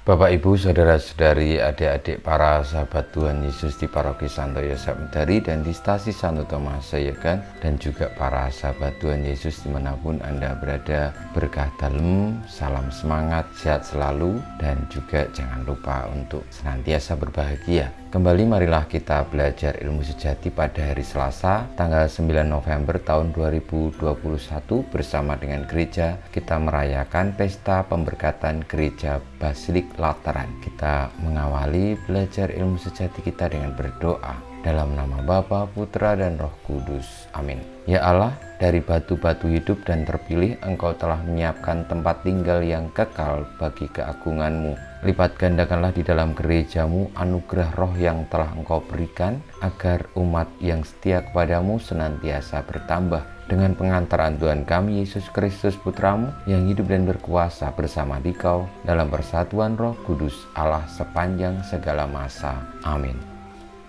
Bapak, Ibu, Saudara-saudari, adik-adik para sahabat Tuhan Yesus di Paroki Santo Yosef Medari dan di Stasi Santo Thomas Sayegan, dan juga para sahabat Tuhan Yesus dimanapun Anda berada, berkah dalam, salam semangat, sehat selalu, dan juga jangan lupa untuk senantiasa berbahagia. Kembali marilah kita belajar ilmu sejati pada hari Selasa, tanggal 9 November tahun 2021 bersama dengan gereja. Kita merayakan pesta pemberkatan gereja Basilik Lateran. Kita mengawali belajar ilmu sejati kita dengan berdoa. Dalam nama Bapa, Putra, dan Roh Kudus. Amin. Ya Allah, dari batu-batu hidup dan terpilih, Engkau telah menyiapkan tempat tinggal yang kekal bagi keagungan-Mu. Lipat gandakanlah di dalam gereja-Mu anugerah roh yang telah Engkau berikan, agar umat yang setia kepadamu senantiasa bertambah. Dengan pengantaran Tuhan kami Yesus Kristus Putra-Mu, yang hidup dan berkuasa bersama Dikau dalam persatuan Roh Kudus Allah sepanjang segala masa. Amin.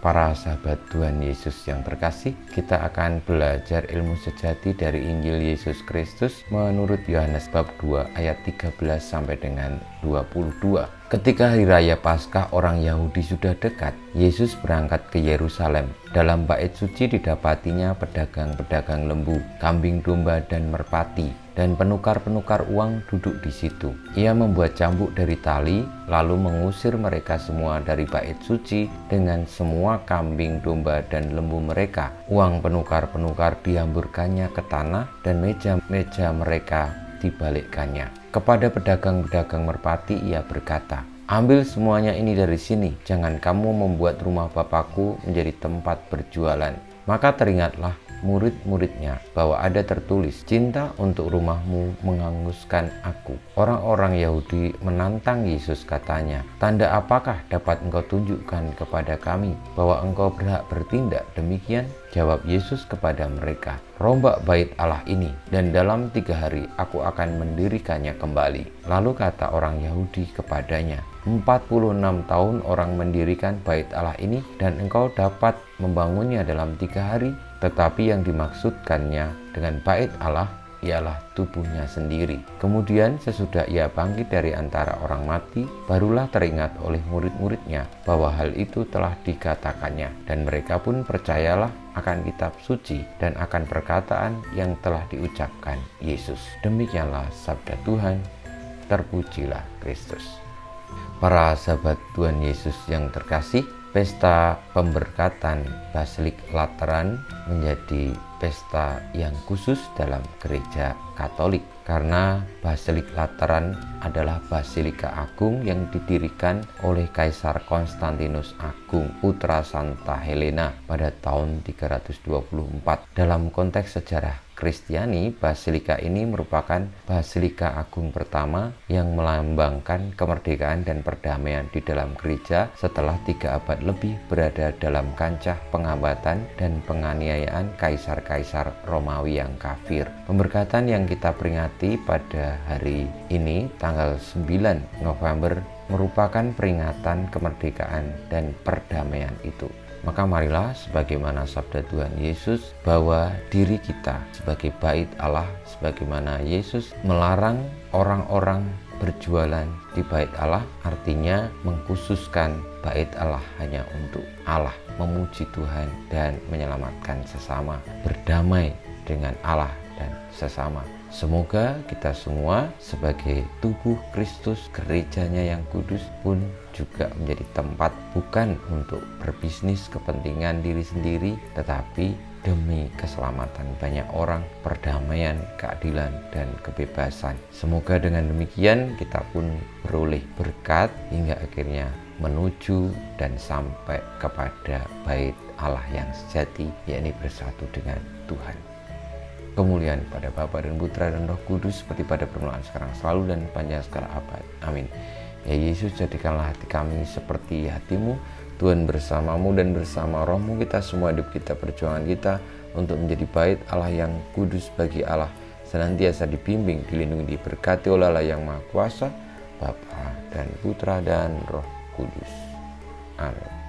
Para sahabat Tuhan Yesus yang terkasih, kita akan belajar ilmu sejati dari Injil Yesus Kristus menurut Yohanes bab 2 ayat 13 sampai dengan 22. Ketika hari raya Paskah orang Yahudi sudah dekat, Yesus berangkat ke Yerusalem. Dalam bait suci didapatinya pedagang-pedagang lembu, kambing domba, dan merpati, dan penukar-penukar uang duduk di situ. Ia membuat cambuk dari tali, lalu mengusir mereka semua dari bait suci dengan semua kambing domba dan lembu mereka. Uang penukar-penukar dihamburkannya ke tanah, dan meja-meja mereka dibalikkannya. Kepada pedagang-pedagang merpati ia berkata, "Ambil semuanya ini dari sini, jangan kamu membuat rumah Bapakku menjadi tempat berjualan." Maka teringatlah murid-muridnya bahwa ada tertulis, "Cinta untuk rumahmu menghanguskan aku." Orang-orang Yahudi menantang Yesus, katanya, "Tanda apakah dapat engkau tunjukkan kepada kami bahwa engkau berhak bertindak demikian?" Jawab Yesus kepada mereka, "Rombak bait Allah ini, dan dalam 3 hari aku akan mendirikannya kembali." Lalu kata orang Yahudi kepadanya, 46 tahun orang mendirikan bait Allah ini, dan engkau dapat membangunnya dalam 3 hari? Tetapi yang dimaksudkannya dengan bait Allah ialah tubuhnya sendiri. Kemudian sesudah ia bangkit dari antara orang mati, barulah teringat oleh murid-muridnya bahwa hal itu telah dikatakannya, dan mereka pun percayalah akan kitab suci dan akan perkataan yang telah diucapkan Yesus. Demikianlah sabda Tuhan. Terpujilah Kristus. Para sahabat Tuhan Yesus yang terkasih, pesta pemberkatan Basilik Lateran menjadi pesta yang khusus dalam gereja Katolik, karena Basilik Lateran adalah basilika agung yang didirikan oleh Kaisar Konstantinus Agung, putra Santa Helena, pada tahun 324. Dalam konteks sejarah Kristiani, basilika ini merupakan basilika agung pertama yang melambangkan kemerdekaan dan perdamaian di dalam gereja setelah 3 abad lebih berada dalam kancah penghambatan dan penganiayaan kaisar-kaisar Romawi yang kafir. Pemberkatan yang kita peringati pada hari ini, tanggal 9 November, merupakan peringatan kemerdekaan dan perdamaian itu. Maka marilah sebagaimana sabda Tuhan Yesus bahwa diri kita sebagai bait Allah, sebagaimana Yesus melarang orang-orang berjualan di bait Allah, artinya mengkhususkan bait Allah hanya untuk Allah, memuji Tuhan dan menyelamatkan sesama, berdamai dengan Allah dan sesama. Semoga kita semua sebagai tubuh Kristus, gerejanya yang kudus pun juga menjadi tempat bukan untuk berbisnis kepentingan diri sendiri, tetapi demi keselamatan banyak orang, perdamaian, keadilan, dan kebebasan. Semoga dengan demikian kita pun beroleh berkat hingga akhirnya menuju dan sampai kepada bait Allah yang sejati, yakni bersatu dengan Tuhan. Kemuliaan pada Bapa dan Putra dan Roh Kudus, seperti pada permulaan, sekarang, selalu, dan panjang segala abad. Amin. Ya Yesus, jadikanlah hati kami seperti hatimu. Tuhan bersamamu dan bersama rohmu, kita semua hidup kita, perjuangan kita untuk menjadi bait Allah yang kudus bagi Allah, senantiasa dibimbing, dilindungi, diberkati oleh Allah yang Maha Kuasa, Bapa dan Putra dan Roh Kudus. Amin.